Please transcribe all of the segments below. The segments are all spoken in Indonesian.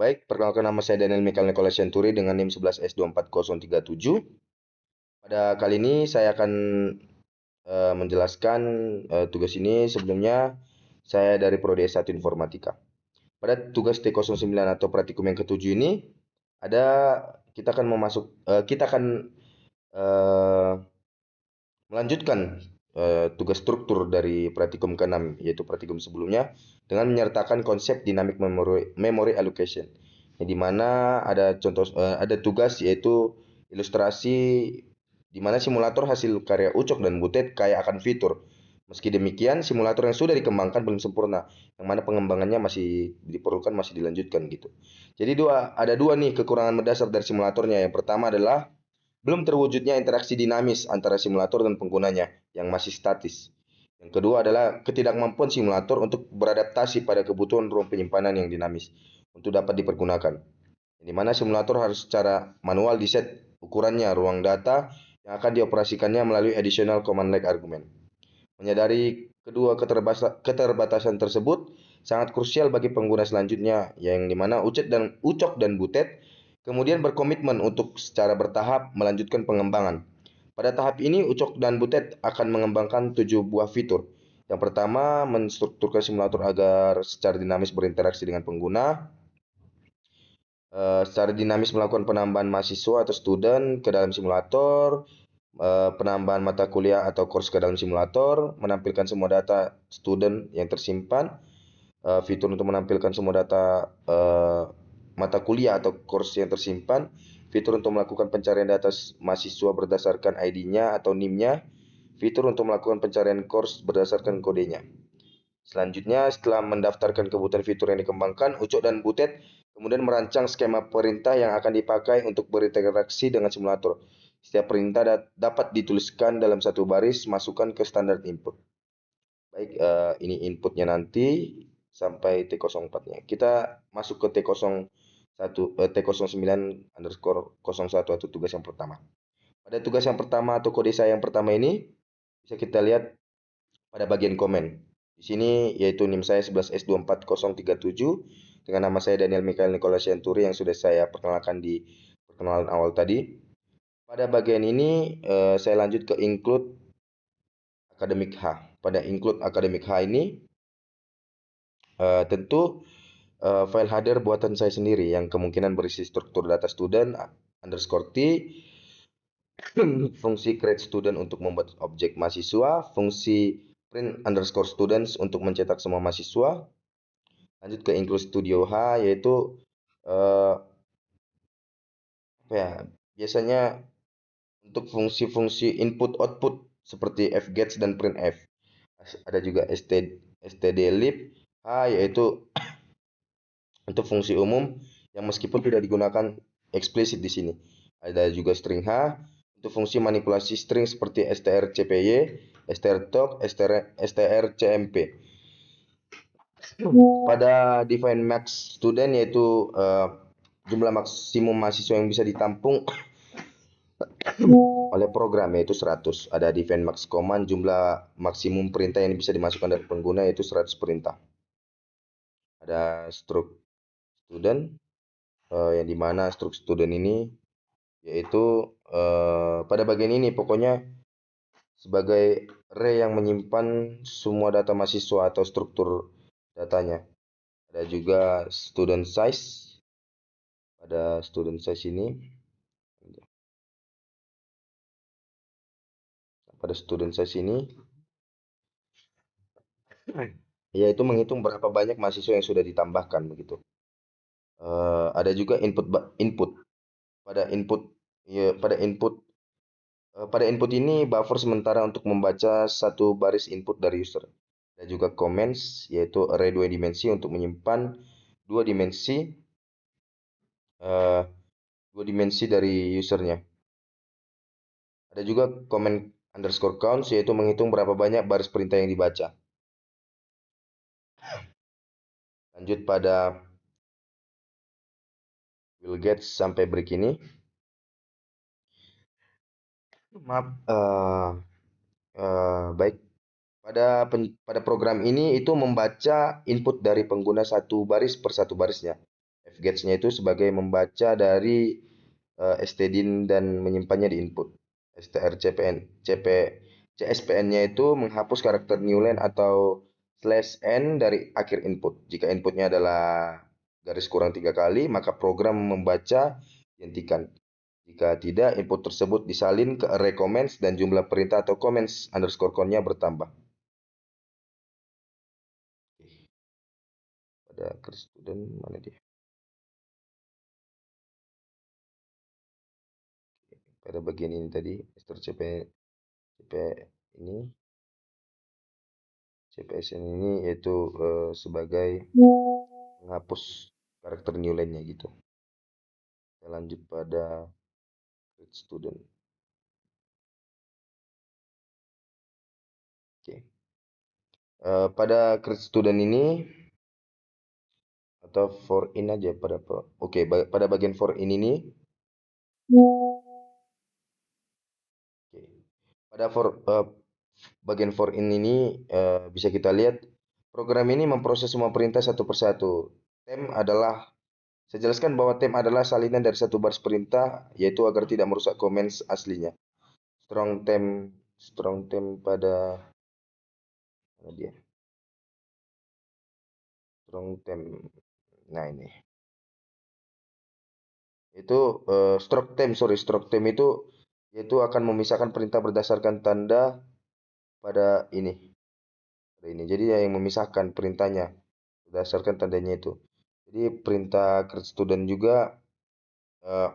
Baik, perkenalkan nama saya Daniel Michael Nicholas Centuri dengan NIM 11S24037. Pada kali ini saya akan menjelaskan tugas ini. Sebelumnya saya dari Prodi S1 Informatika. Pada tugas T09 atau praktikum yang ketujuh ini ada kita akan eh, melanjutkan tugas struktur dari praktikum ke-6 yaitu praktikum sebelumnya dengan menyertakan konsep dynamic memory allocation. Yang di mana ada tugas yaitu ilustrasi di mana simulator hasil karya Ucok dan Butet kaya akan fitur. Meski demikian, simulator yang sudah dikembangkan belum sempurna, yang mana pengembangannya masih diperlukan, masih dilanjutkan gitu. Jadi ada dua nih kekurangan mendasar dari simulatornya. Yang pertama adalah belum terwujudnya interaksi dinamis antara simulator dan penggunanya yang masih statis. Yang kedua adalah ketidakmampuan simulator untuk beradaptasi pada kebutuhan ruang penyimpanan yang dinamis untuk dapat dipergunakan. Di mana simulator harus secara manual di set ukurannya ruang data yang akan dioperasikannya melalui additional command line argument. Menyadari kedua keterbatasan tersebut sangat krusial bagi pengguna selanjutnya yang dimana Ucok dan Butet kemudian berkomitmen untuk secara bertahap melanjutkan pengembangan. Pada tahap ini Ucok dan Butet akan mengembangkan 7 buah fitur. Yang pertama, menstrukturkan simulator agar secara dinamis berinteraksi dengan pengguna. Secara dinamis melakukan penambahan mahasiswa atau student ke dalam simulator, penambahan mata kuliah atau course ke dalam simulator, menampilkan semua data student yang tersimpan, fitur untuk menampilkan semua data mata kuliah atau course yang tersimpan, fitur untuk melakukan pencarian data mahasiswa berdasarkan ID-nya atau NIM-nya, fitur untuk melakukan pencarian course berdasarkan kodenya. Selanjutnya, setelah mendaftarkan kebutuhan fitur yang dikembangkan, Ucok dan Butet kemudian merancang skema perintah yang akan dipakai untuk berinteraksi dengan simulator. Setiap perintah dapat dituliskan dalam satu baris, masukkan ke standar input. Baik, ini inputnya nanti sampai T04-nya. Kita masuk ke T09 underscore 01 atau tugas yang pertama. Pada tugas yang pertama atau kode saya yang pertama ini, bisa kita lihat pada bagian komen. Di sini yaitu NIM saya 11S24037 dengan nama saya Daniel Michael Nicholas Yanturi yang sudah saya perkenalkan di perkenalan awal tadi. Pada bagian ini saya lanjut ke include academic H. Pada include academic H ini tentu file header buatan saya sendiri yang kemungkinan berisi struktur data student underscore T, fungsi create student untuk membuat objek mahasiswa, fungsi print underscore students untuk mencetak semua mahasiswa. Lanjut ke include studio H yaitu apa ya? Biasanya untuk fungsi-fungsi input output seperti fgets dan printf. Ada juga stdlib H yaitu untuk fungsi umum yang meskipun tidak digunakan eksplisit di sini. Ada juga string H untuk fungsi manipulasi string seperti strcpy, strtalk, strcmp. Pada define max student yaitu jumlah maksimum mahasiswa yang bisa ditampung oleh program yaitu 100. Ada define max command jumlah maksimum perintah yang bisa dimasukkan dari pengguna yaitu 100 perintah. Ada struct student yang dimana struct student ini yaitu pada bagian ini pokoknya sebagai array yang menyimpan semua data mahasiswa atau struktur datanya. Ada juga student size. Pada student size ini pada student size ini yaitu menghitung berapa banyak mahasiswa yang sudah ditambahkan begitu. Ada juga input pada input ya, pada input ini buffer sementara untuk membaca satu baris input dari user. Ada juga comments yaitu array dua dimensi untuk menyimpan dua dimensi dari usernya. Ada juga comment underscore counts yaitu menghitung berapa banyak baris perintah yang dibaca. Lanjut pada will get sampai break ini. Maaf, baik. Pada program ini itu membaca input dari pengguna satu baris per satu barisnya. fgets-nya itu sebagai membaca dari stdin dan menyimpannya di input. strcpn. CSPN-nya itu menghapus karakter newline atau slash n dari akhir input. Jika inputnya adalah garis kurang 3 kali, maka program membaca dihentikan. Jika tidak, input tersebut disalin ke array comments dan jumlah perintah atau comments underscore count-nya bertambah. Pada kelas student mana dia? Pada bagian ini tadi, CP ini CPSN ini yaitu sebagai menghapus karakter newline-nya gitu. Kita lanjut pada create student. Oke. Pada create student ini atau for in aja pada oke, pada bagian for in ini oke. Pada bagian for in ini bisa kita lihat program ini memproses semua perintah satu persatu. Tem adalah Saya jelaskan bahwa tem adalah salinan dari satu baris perintah, yaitu agar tidak merusak comments aslinya. Strong tem pada mana dia? Strong tem. Nah ini. Itu stroke tem itu yaitu akan memisahkan perintah berdasarkan tanda pada ini. Pada ini. Jadi yang memisahkan perintahnya berdasarkan tandanya itu. Jadi perintah create student juga eh,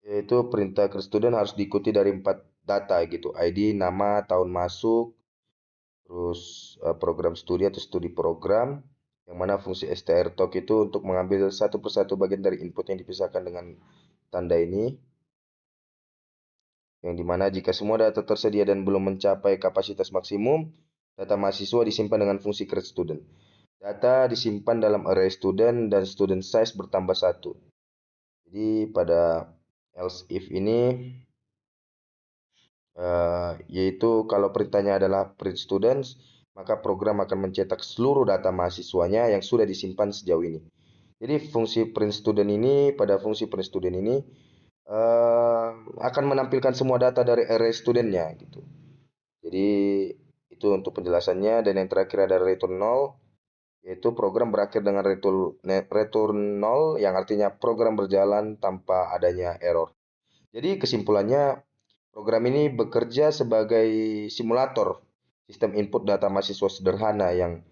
yaitu perintah create student harus diikuti dari 4 data gitu. ID, nama, tahun masuk, terus program studi atau studi program, yang mana fungsi strtalk itu untuk mengambil satu persatu bagian dari input yang dipisahkan dengan tanda ini, yang dimana jika semua data tersedia dan belum mencapai kapasitas maksimum, data mahasiswa disimpan dengan fungsi create student. Data disimpan dalam array student dan student size bertambah 1. Jadi pada else if ini yaitu kalau perintahnya adalah print students, maka program akan mencetak seluruh data mahasiswanya yang sudah disimpan sejauh ini. Jadi fungsi print student ini, pada fungsi print student ini akan menampilkan semua data dari array studentnya gitu. Jadi itu untuk penjelasannya, dan yang terakhir ada return null, yaitu program berakhir dengan return null yang artinya program berjalan tanpa adanya error. Jadi kesimpulannya, program ini bekerja sebagai simulator sistem input data mahasiswa sederhana yang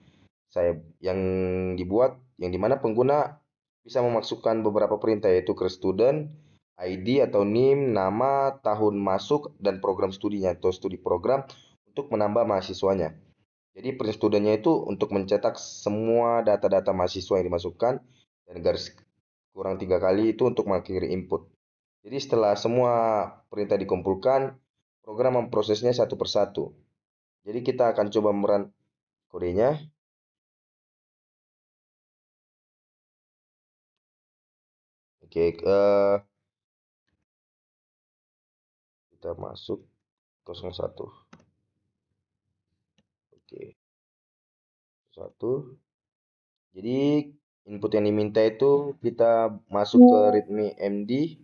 dibuat, yang dimana pengguna bisa memasukkan beberapa perintah, yaitu create student, ID atau NIM, nama, tahun masuk, dan program studinya atau studi program untuk menambah mahasiswanya. Jadi print studentnya itu untuk mencetak semua data-data mahasiswa yang dimasukkan, dan garis kurang 3 kali itu untuk mengakhiri input. Jadi setelah semua perintah dikumpulkan, program memprosesnya satu persatu. Jadi kita akan coba meran kodenya. Oke, kita masuk 01. Oke, 1. Jadi input yang diminta itu kita masuk ke readme md.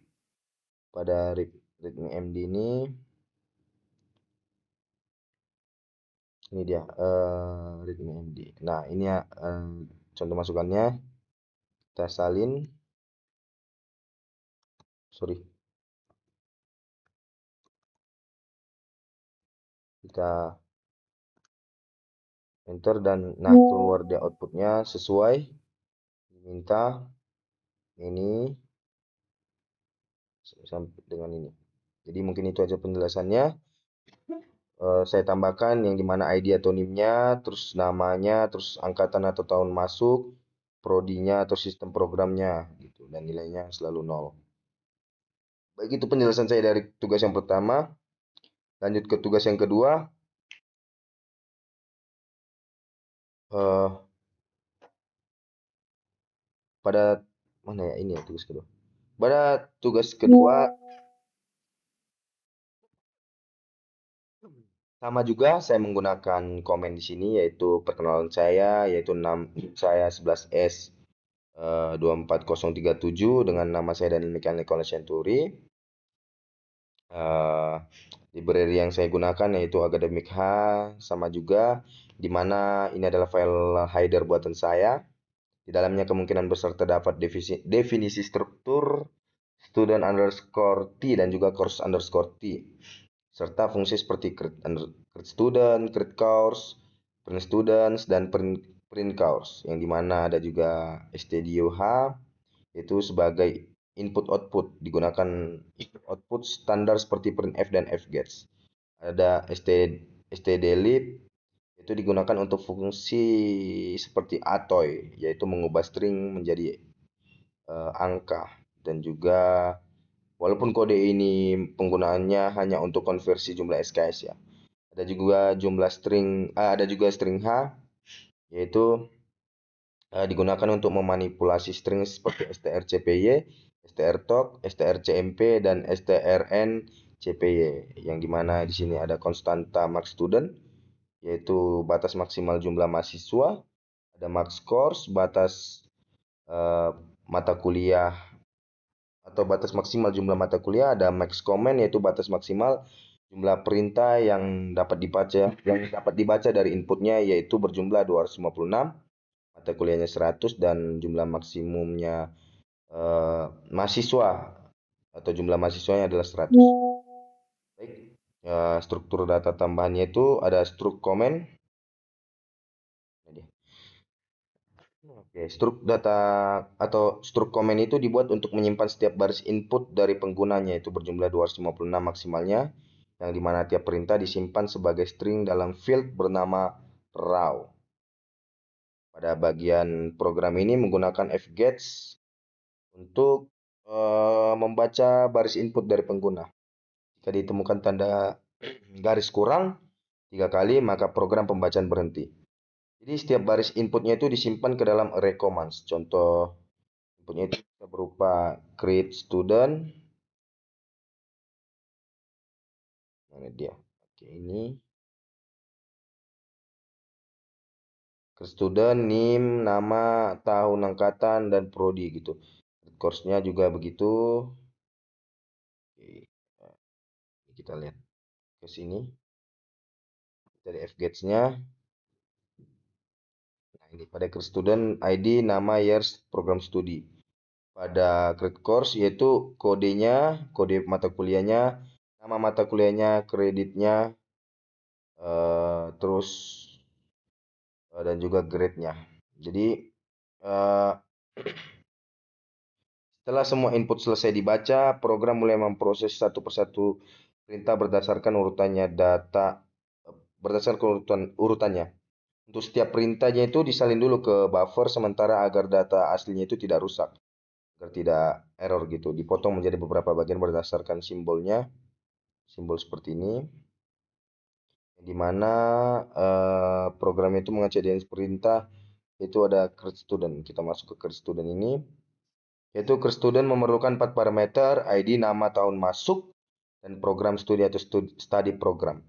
Pada readme md ini dia readme md. Nah, ini ya contoh masukannya. Kita salin. Sorry. Kita enter dan nah keluar dia outputnya sesuai diminta. Ini sampai dengan ini. Jadi mungkin itu aja penjelasannya. Saya tambahkan yang dimana ID atau NIM-nya, terus namanya, terus angkatan atau tahun masuk, prodinya atau sistem programnya gitu, dan nilainya selalu 0. Baik, itu penjelasan saya dari tugas yang pertama. Lanjut ke tugas yang kedua. Eh, pada mana ya, ini ya tugas kedua. Pada tugas kedua sama juga saya menggunakan komen di sini, yaitu perkenalan saya, yaitu saya 11S 24037 dengan nama saya Daniel Mikael Nicholas Centuri. Library yang saya gunakan yaitu Academic H sama juga, di mana ini adalah file header buatan saya. Di dalamnya kemungkinan besar terdapat definisi struktur, student underscore T dan juga course underscore T, serta fungsi seperti create student, create course, print students, dan print course, yang dimana ada juga stdio H, itu sebagai input output, digunakan input output standar seperti printf dan fgets. Ada stdlib, itu digunakan untuk fungsi seperti atoy, yaitu mengubah string menjadi angka. Dan juga walaupun kode ini penggunaannya hanya untuk konversi jumlah SKS ya. Ada juga string H, yaitu digunakan untuk memanipulasi string seperti strcpy, strtalk, strcmp, dan strncpy, yang dimana di sini ada konstanta max student, yaitu batas maksimal jumlah mahasiswa, ada max course, batas mata kuliah atau batas maksimal jumlah mata kuliah, ada max comment, yaitu batas maksimal jumlah perintah yang dapat dibaca dari inputnya, yaitu berjumlah 256, mata kuliahnya 100, dan jumlah maksimumnya mahasiswa atau jumlah mahasiswanya adalah 100. Baik, struktur data tambahannya itu ada struct comment. Oke, struk data atau struk comment itu dibuat untuk menyimpan setiap baris input dari penggunanya, itu berjumlah 256 maksimalnya, yang dimana tiap perintah disimpan sebagai string dalam field bernama raw. Pada bagian program ini menggunakan fgets untuk membaca baris input dari pengguna. Jika ditemukan tanda garis kurang 3 kali, maka program pembacaan berhenti. Jadi setiap baris inputnya itu disimpan ke dalam array commands. Contoh inputnya itu bisa berupa create student. Mana dia? Oke, ini create student, name, nama, tahun angkatan, dan prodi gitu. Course-nya juga begitu. Oke, kita lihat ke sini dari fgets-nya. Nah, ini pada create student ID, nama, years, program studi. Pada create course yaitu kodenya, kode mata kuliahnya, nama mata kuliahnya, kreditnya, terus dan juga grade-nya. Jadi setelah semua input selesai dibaca, program mulai memproses satu persatu perintah berdasarkan urutannya. Untuk setiap perintahnya itu disalin dulu ke buffer sementara agar data aslinya itu tidak rusak, agar tidak error gitu. Dipotong menjadi beberapa bagian berdasarkan simbolnya, simbol seperti ini, di mana program itu mengecek jenis perintah, itu ada create student. Kita masuk ke create student ini, yaitu create student memerlukan 4 parameter, ID, nama, tahun masuk, dan program studi atau study program.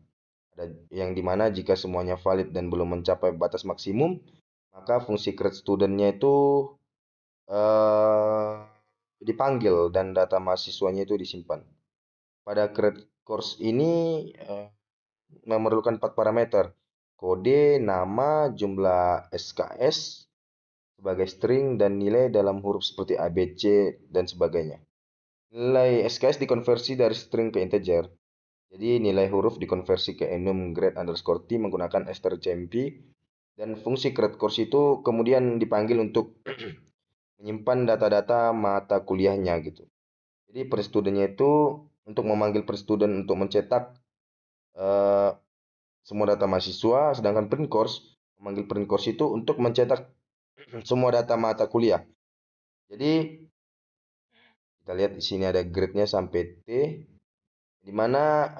Ada yang dimana jika semuanya valid dan belum mencapai batas maksimum, maka fungsi create student-nya itu dipanggil dan data mahasiswanya itu disimpan. Pada create course ini memerlukan 4 parameter, kode, nama, jumlah SKS sebagai string, dan nilai dalam huruf seperti A, B, C, dan sebagainya. Nilai SKS dikonversi dari string ke integer. Jadi nilai huruf dikonversi ke enum grade underscore t menggunakan strcmp, dan fungsi create course itu kemudian dipanggil untuk menyimpan data-data mata kuliahnya gitu. Jadi per studentnya itu untuk memanggil per student untuk mencetak semua data mahasiswa, sedangkan print course memanggil print course itu untuk mencetak semua data mata kuliah. Jadi kita lihat di sini ada grade-nya sampai T, di mana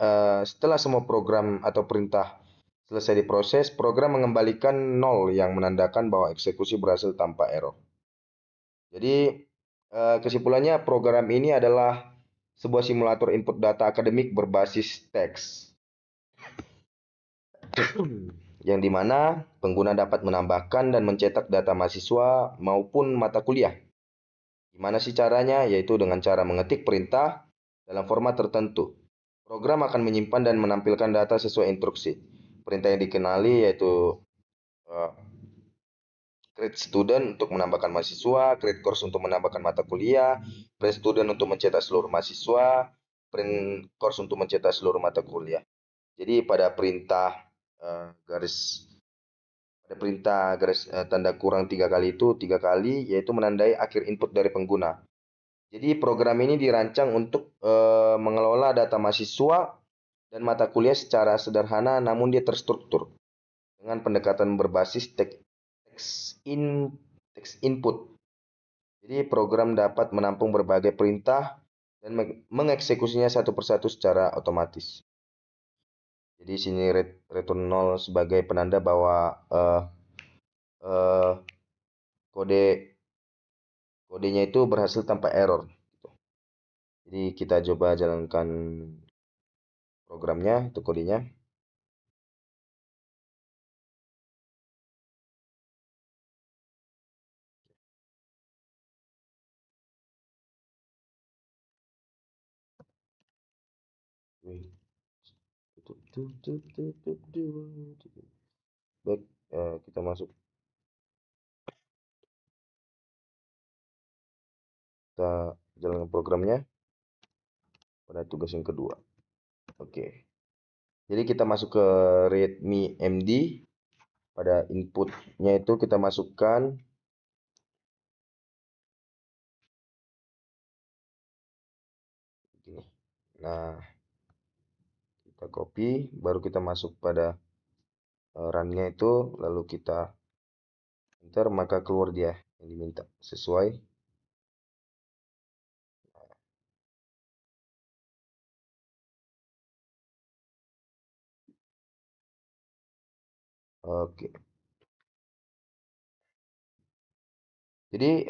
setelah semua program atau perintah selesai diproses, program mengembalikan 0 yang menandakan bahwa eksekusi berhasil tanpa error. Jadi kesimpulannya program ini adalah sebuah simulator input data akademik berbasis teks. yang dimana pengguna dapat menambahkan dan mencetak data mahasiswa maupun mata kuliah. Gimana sih caranya? Yaitu dengan cara mengetik perintah dalam format tertentu. Program akan menyimpan dan menampilkan data sesuai instruksi. Perintah yang dikenali yaitu uh, create student untuk menambahkan mahasiswa, create course untuk menambahkan mata kuliah, print student untuk mencetak seluruh mahasiswa, print course untuk mencetak seluruh mata kuliah. Jadi pada perintah garis tanda kurang 3 kali itu 3 kali yaitu menandai akhir input dari pengguna. Jadi program ini dirancang untuk mengelola data mahasiswa dan mata kuliah secara sederhana namun dia terstruktur dengan pendekatan berbasis teks input. Jadi program dapat menampung berbagai perintah dan mengeksekusinya satu persatu secara otomatis. Jadi sini return 0 sebagai penanda bahwa kodenya itu berhasil tanpa error. Jadi kita coba jalankan programnya, itu kodenya. Baik, kita masuk. Kita jalankan programnya pada tugas yang kedua. Oke. Jadi kita masuk ke readme MD. Pada inputnya itu kita masukkan ini. Nah, kita copy, baru kita masuk pada run-nya itu, lalu kita enter, maka keluar dia yang diminta sesuai. Oke. Jadi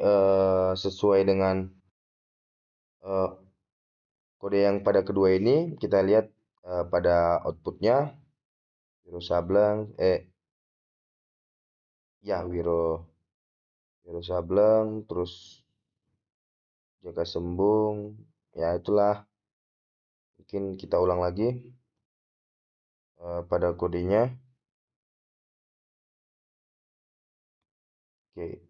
sesuai dengan kode yang pada kedua ini, kita lihat pada outputnya Wiro Sableng, Wiro Sableng, terus Jaka Sembung, ya itulah. Mungkin kita ulang lagi pada kodenya. Oke,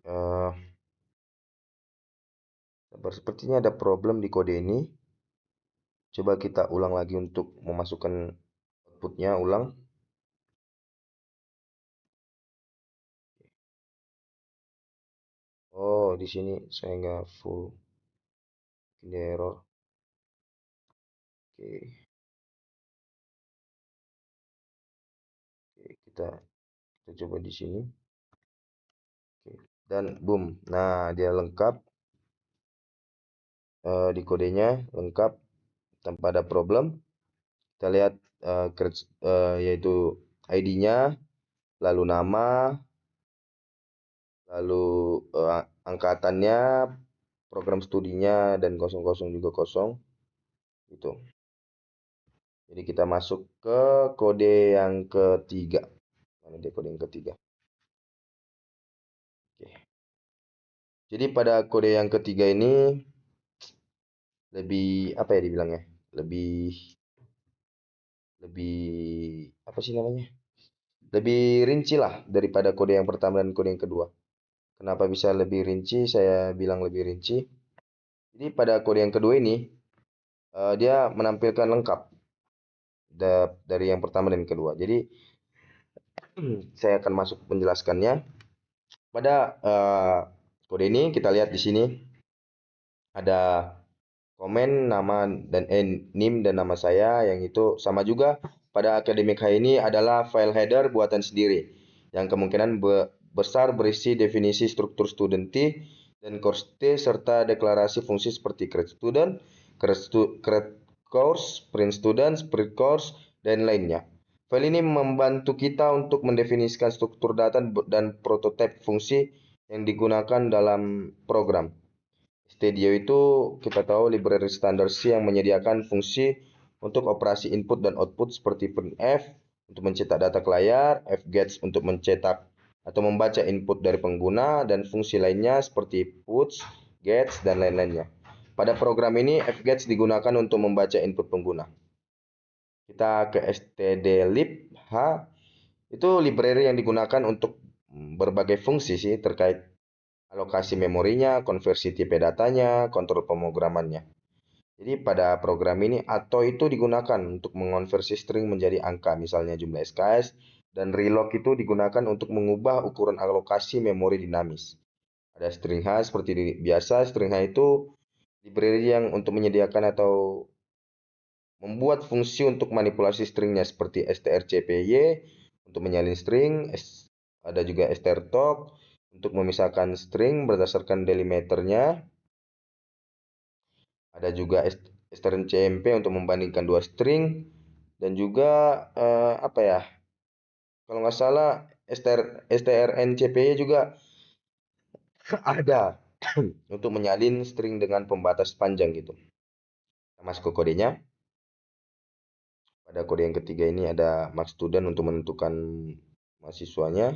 sepertinya ada problem di kode ini. Coba kita ulang lagi untuk memasukkan outputnya, ulang. Oh, di sini saya nggak full. Ini error. Oke. Oke, kita coba di sini. Oke. Dan boom. Nah, dia lengkap. Di kodenya lengkap tanpa ada problem. Kita lihat yaitu ID-nya, lalu nama, lalu angkatannya, program studinya, dan 00 juga kosong. Itu. Jadi kita masuk ke kode yang ketiga. Mana dia kode yang ketiga? Oke. Jadi pada kode yang ketiga ini lebih apa ya dibilangnya? Lebih apa sih namanya? Lebih rinci lah daripada kode yang pertama dan kode yang kedua. Kenapa bisa lebih rinci? Saya bilang lebih rinci. Jadi pada kode yang kedua ini dia menampilkan lengkap dari yang pertama dan kedua. Jadi saya akan masuk menjelaskannya. Pada kode ini kita lihat di sini ada komen, nama dan NIM dan nama saya yang itu sama juga. Pada Academic High ini adalah file header buatan sendiri yang kemungkinan besar berisi definisi struktur student T dan course T serta deklarasi fungsi seperti create student, create course, print student, print course, dan lainnya. File ini membantu kita untuk mendefinisikan struktur data dan prototipe fungsi yang digunakan dalam program. Stadio itu kita tahu library standar C yang menyediakan fungsi untuk operasi input dan output seperti printf, untuk mencetak data ke layar, fgets untuk mencetak atau membaca input dari pengguna, dan fungsi lainnya seperti puts, gets, dan lain-lainnya. Pada program ini, fgets digunakan untuk membaca input pengguna. Kita ke stdlib h, itu library yang digunakan untuk berbagai fungsi sih terkait alokasi memorinya, konversi tipe datanya, kontrol pemrogramannya. Jadi pada program ini atau itu digunakan untuk mengonversi string menjadi angka, misalnya jumlah SKS, dan relog itu digunakan untuk mengubah ukuran alokasi memori dinamis. Ada string H seperti biasa, string H itu library yang untuk menyediakan atau membuat fungsi untuk manipulasi stringnya seperti strcpy untuk menyalin string, ada juga strtalk untuk memisahkan string berdasarkan delimiternya, ada juga strncmp untuk membandingkan dua string, dan juga apa ya? Kalau nggak salah strncpy juga ada untuk menyalin string dengan pembatas panjang gitu. Kita masuk ke kodenya. Pada kode yang ketiga ini ada max student untuk menentukan mahasiswanya.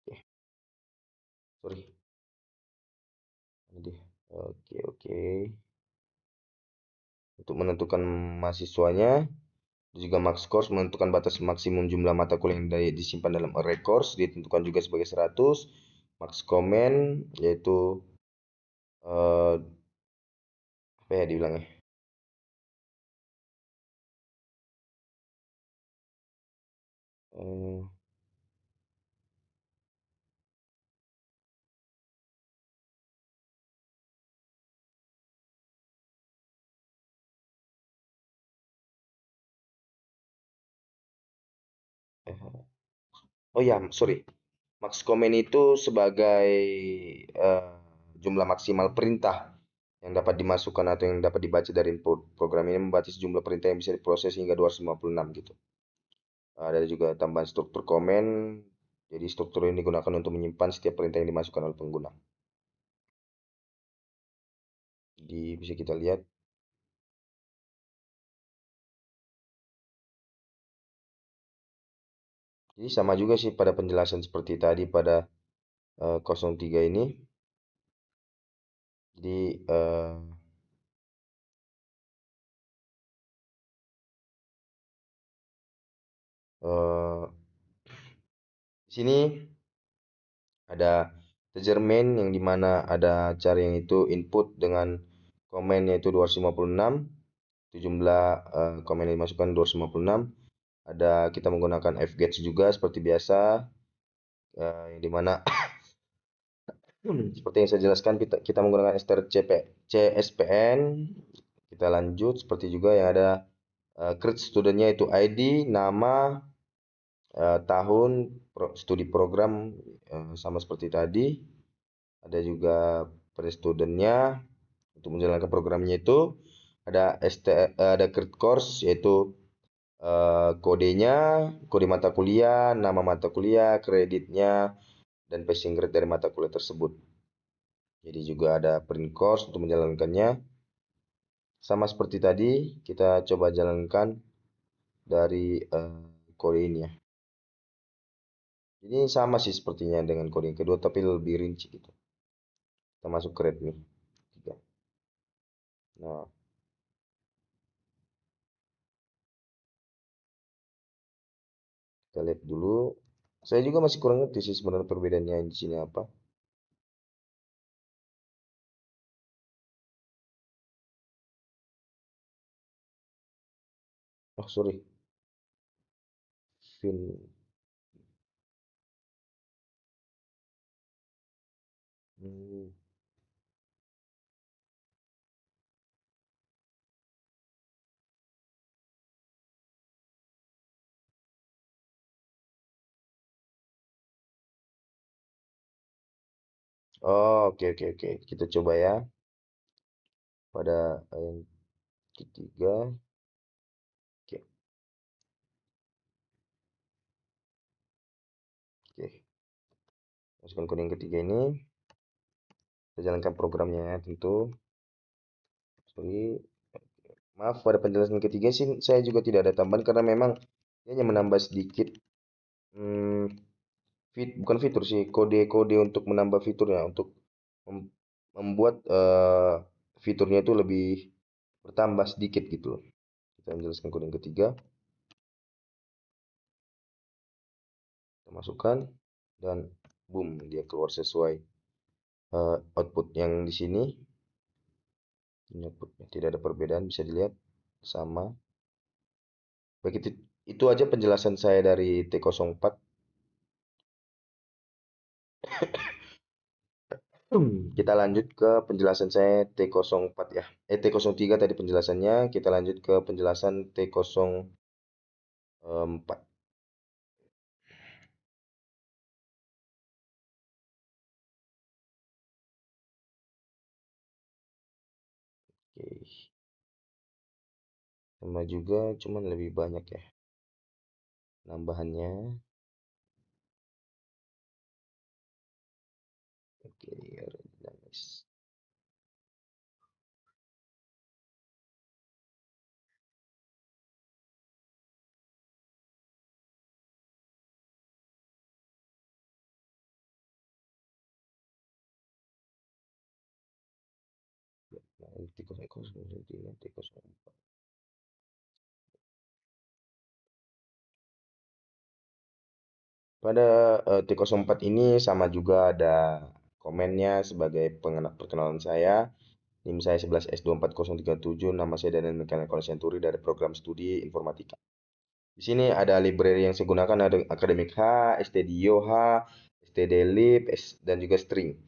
Oke, sorry. Ini dia. Oke, oke. Untuk menentukan mahasiswanya, juga max course menentukan batas maksimum jumlah mata kuliah yang disimpan dalam array course, ditentukan juga sebagai 100. Max comment yaitu eh, apa ya dibilangnya? Eh, oh ya, sorry. Max comment itu sebagai eh, jumlah maksimal perintah yang dapat dimasukkan atau yang dapat dibaca dari input. Program ini membatasi jumlah perintah yang bisa diproses hingga 256 gitu. Ada juga tambahan struktur komen. Jadi struktur ini digunakan untuk menyimpan setiap perintah yang dimasukkan oleh pengguna. Jadi bisa kita lihat. Jadi sama juga sih pada penjelasan seperti tadi pada 03 ini. Jadi eh, di sini ada integer main yang dimana ada cari yang itu input dengan komen yaitu 256. Itu jumlah komen yang dimasukkan 256. Ada kita menggunakan fgets juga seperti biasa, yang dimana seperti yang saya jelaskan kita menggunakan strcp CSPN. Kita lanjut seperti juga yang ada create studentnya itu ID, nama, tahun, studi program, sama seperti tadi. Ada juga pre studentnya untuk menjalankan programnya itu. Ada ada create course yaitu kodenya, kode mata kuliah, nama mata kuliah, kreditnya, dan passing grade dari mata kuliah tersebut. Jadi juga ada print course untuk menjalankannya. Sama seperti tadi, kita coba jalankan dari kode ini ya. Ini sama sih sepertinya dengan kode yang kedua, tapi lebih rinci gitu. Kita masuk ke Redmi 3. Nah, kita lihat dulu. Saya juga masih kurang ngerti sih sebenarnya perbedaannya di sini apa. Oh, sorry. Fin. Hmm. Oh, oke, oke, oke. Kita coba ya pada yang ketiga. Oke, oke. Masukkan kode yang ketiga ini, kita jalankan programnya ya, tentu. Sorry, maaf, pada penjelasan ketiga sih saya juga tidak ada tambahan karena memang dia hanya menambah sedikit hmm, bukan fitur sih, kode-kode untuk menambah fiturnya, untuk membuat fiturnya itu lebih bertambah sedikit gitu. Kita menjelaskan kode yang ketiga, kita masukkan dan boom, dia keluar sesuai output yang di sini. Ini outputnya tidak ada perbedaan, bisa dilihat sama. Baik, itu aja penjelasan saya dari T04. Kita lanjut ke penjelasan saya T04 ya. T03 tadi penjelasannya, kita lanjut ke penjelasan T04. Oke. Sama juga, cuman lebih banyak ya nambahannya. Oke, aerodinamis. Nah, T04. Pada T04 ini sama juga ada komennya sebagai perkenalan saya. NIM saya 11S24037, nama saya Daniel Mechanical Century dari program studi informatika. Di sini ada library yang saya gunakan, ada Academic H, STDIO H, STDLib, dan juga string.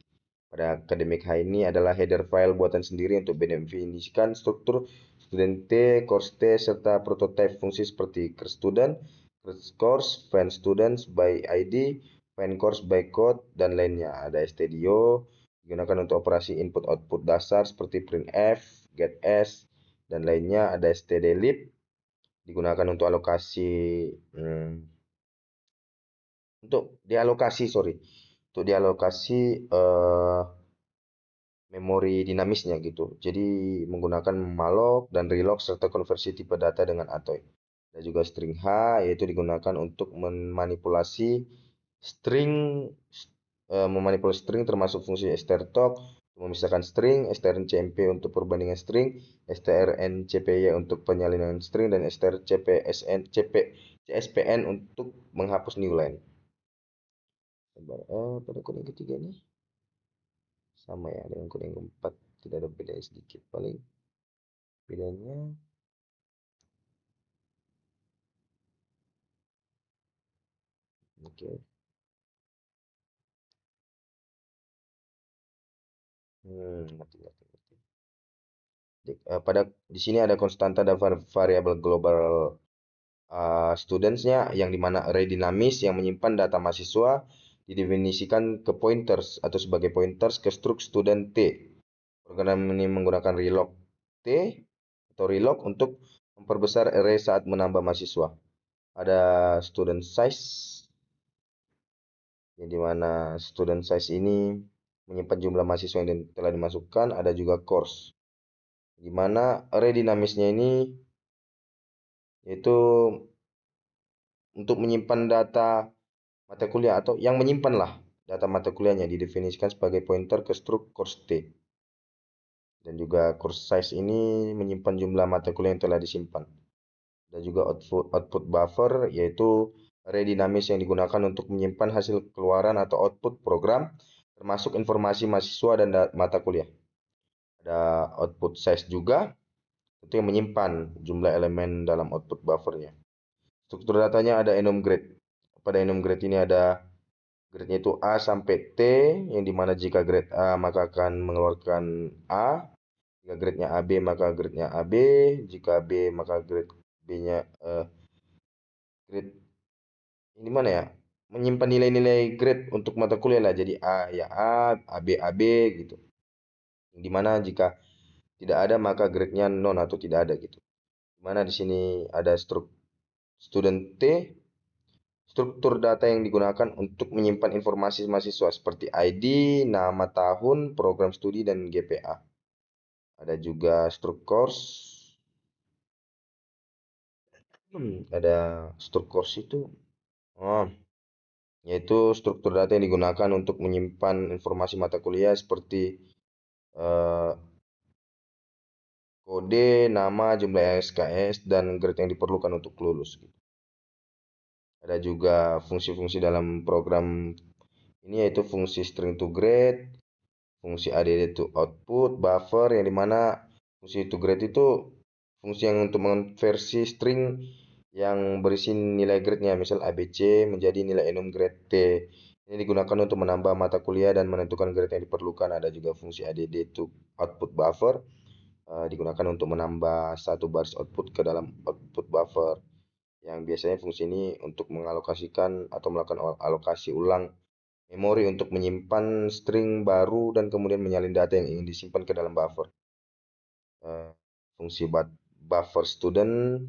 Pada Academic H ini adalah header file buatan sendiri untuk mendefinisikan struktur student T, course T, serta prototype fungsi seperti student, course, find students by ID, find course by code, dan lainnya. Ada STDIO, digunakan untuk operasi input-output dasar seperti printf, getS, dan lainnya. Ada stdlib, digunakan untuk alokasi untuk dialokasi sorry untuk dialokasi memori dinamisnya gitu. Jadi menggunakan malloc dan reloc serta konversi tipe data dengan ATOI. Dan juga string H, yaitu digunakan untuk memanipulasi string termasuk fungsi strtalk untuk memisahkan string, strncmp untuk perbandingan string, strncpy untuk penyalinan string, dan strcspn untuk menghapus new line. Pada kode yang ketiga ini sama ya dengan kode yang keempat, tidak ada beda sedikit, paling bedanya oke. Ngerti, ngerti, ngerti. Pada di sini ada konstanta dan variabel global studentsnya, yang dimana array dinamis yang menyimpan data mahasiswa didefinisikan ke pointers atau sebagai pointers ke struk student T. Program ini menggunakan reloc T atau reloc untuk memperbesar array saat menambah mahasiswa. Ada student size, yang dimana student size ini menyimpan jumlah mahasiswa yang telah dimasukkan. Ada juga course, di mana array dinamisnya ini yaitu untuk menyimpan data mata kuliah atau yang menyimpan lah data mata kuliahnya, didefinisikan sebagai pointer ke struk course T. Dan juga course size ini menyimpan jumlah mata kuliah yang telah disimpan. Dan juga output buffer, yaitu array dinamis yang digunakan untuk menyimpan hasil keluaran atau output program termasuk informasi mahasiswa dan mata kuliah. Ada output size juga, itu yang menyimpan jumlah elemen dalam output buffernya. Struktur datanya ada enum grade. Pada enum grade ini ada grade-nya itu A sampai T, yang dimana jika grade A maka akan mengeluarkan A, jika grade-nya AB maka grade-nya AB, jika B maka grade B-nya grade ini mana ya? Menyimpan nilai-nilai grade untuk mata kuliah lah. Jadi A ya A, AB AB gitu. Dimana jika tidak ada maka grade-nya non atau tidak ada gitu. Dimana di sini ada struk student T, struktur data yang digunakan untuk menyimpan informasi mahasiswa seperti ID, nama tahun, program studi, dan GPA. Ada juga struktur course. Ada struktur course itu. Oh, yaitu struktur data yang digunakan untuk menyimpan informasi mata kuliah seperti eh, kode, nama, jumlah SKS, dan grade yang diperlukan untuk lulus. Ada juga fungsi-fungsi dalam program ini yaitu fungsi string to grade, fungsi add to output, buffer yang dimana fungsi to grade itu fungsi yang untuk mengonversi string yang berisi nilai grade-nya, misal ABC menjadi nilai enum grade T. Ini digunakan untuk menambah mata kuliah dan menentukan grade yang diperlukan. Ada juga fungsi add to output buffer digunakan untuk menambah satu baris output ke dalam output buffer. Yang biasanya fungsi ini untuk mengalokasikan atau melakukan alokasi ulang memori untuk menyimpan string baru dan kemudian menyalin data yang ingin disimpan ke dalam buffer. Eh, Fungsi buffer student,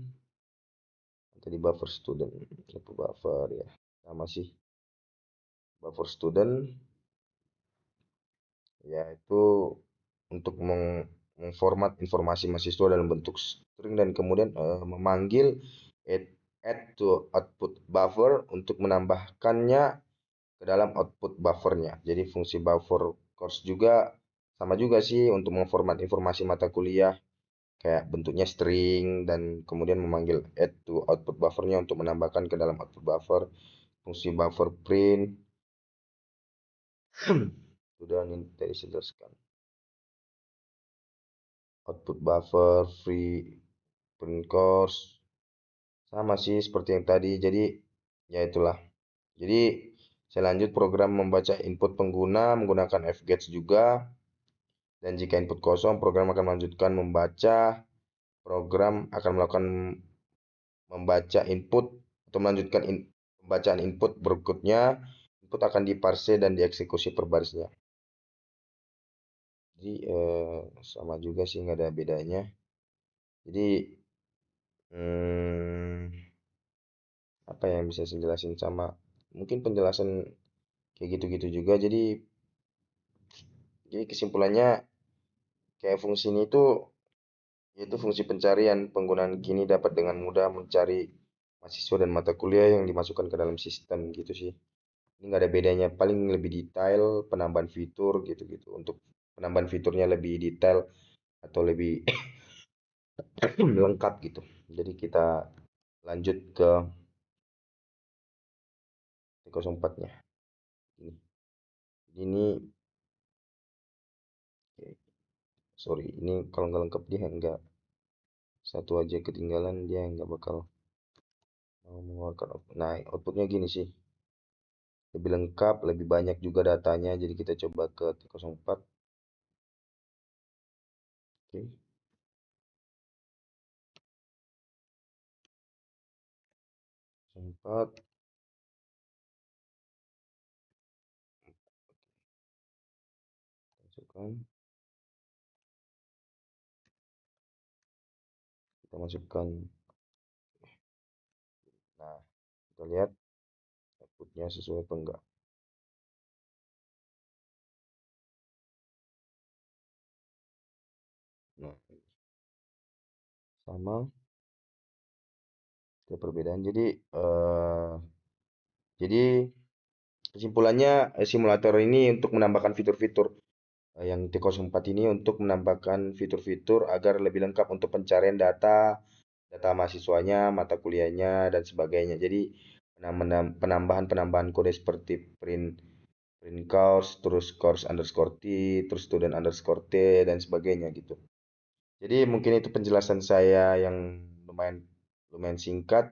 tadi buffer student, buffer ya, sama sih. Buffer student yaitu untuk memformat informasi mahasiswa dalam bentuk string dan kemudian memanggil add to output buffer untuk menambahkannya ke dalam output buffernya. Jadi fungsi buffer course juga sama juga sih untuk memformat informasi mata kuliah kayak bentuknya string dan kemudian memanggil add to output buffernya untuk menambahkan ke dalam output buffer. Fungsi buffer print sudah ini tadi saya jelaskan. Output buffer, free print course sama sih seperti yang tadi. Jadi ya itulah. Jadi saya lanjut program membaca input pengguna menggunakan fgetch juga. Dan jika input kosong, program akan melanjutkan membaca. Program akan melakukan membaca input atau melanjutkan pembacaan input berikutnya. Input akan diparse dan dieksekusi per barisnya. Jadi sama juga sih nggak ada bedanya. Jadi apa yang bisa saya jelasin sama mungkin penjelasan kayak gitu-gitu juga. Jadi kesimpulannya kayak fungsi ini tuh yaitu fungsi pencarian. Penggunaan kini dapat dengan mudah mencari mahasiswa dan mata kuliah yang dimasukkan ke dalam sistem gitu sih. Ini nggak ada bedanya, paling lebih detail penambahan fitur gitu-gitu. Untuk penambahan fiturnya lebih detail atau lebih lengkap gitu. Jadi kita lanjut ke T04-nya. Ini, ini sorry, ini kalau nggak lengkap dia nggak satu aja ketinggalan dia nggak bakal mengeluarkan output. Nah, outputnya gini sih. Lebih lengkap, lebih banyak juga datanya. Jadi kita coba ke T04. Oke, 04 masukkan, kita masukkan. Nah, kita lihat outputnya sesuai atau enggak. Nah, sama, ada perbedaan. Jadi kesimpulannya simulator ini untuk menambahkan fitur-fitur yang T04 ini untuk menambahkan fitur-fitur agar lebih lengkap untuk pencarian data mahasiswanya, mata kuliahnya dan sebagainya. Jadi penambahan-penambahan kode seperti print course, terus course underscore T, terus student underscore T dan sebagainya gitu. Jadi mungkin itu penjelasan saya yang lumayan lumayan singkat.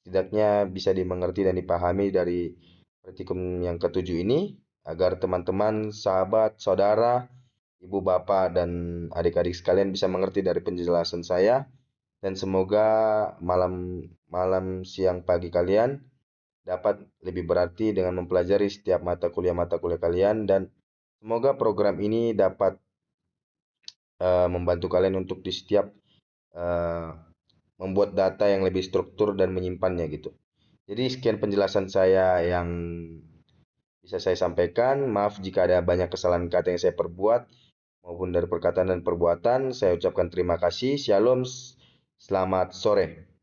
Setidaknya bisa dimengerti dan dipahami dari praktikum yang ketujuh ini agar teman-teman, sahabat, saudara, ibu, bapak, dan adik-adik sekalian bisa mengerti dari penjelasan saya dan semoga malam malam siang pagi kalian dapat lebih berarti dengan mempelajari setiap mata kuliah kalian dan semoga program ini dapat membantu kalian untuk di setiap eh, membuat data yang lebih struktur dan menyimpannya gitu. Jadi sekian penjelasan saya yang bisa saya sampaikan. Maaf jika ada banyak kesalahan kata yang saya perbuat maupun dari perkataan dan perbuatan. Saya ucapkan terima kasih. Shalom. Selamat sore.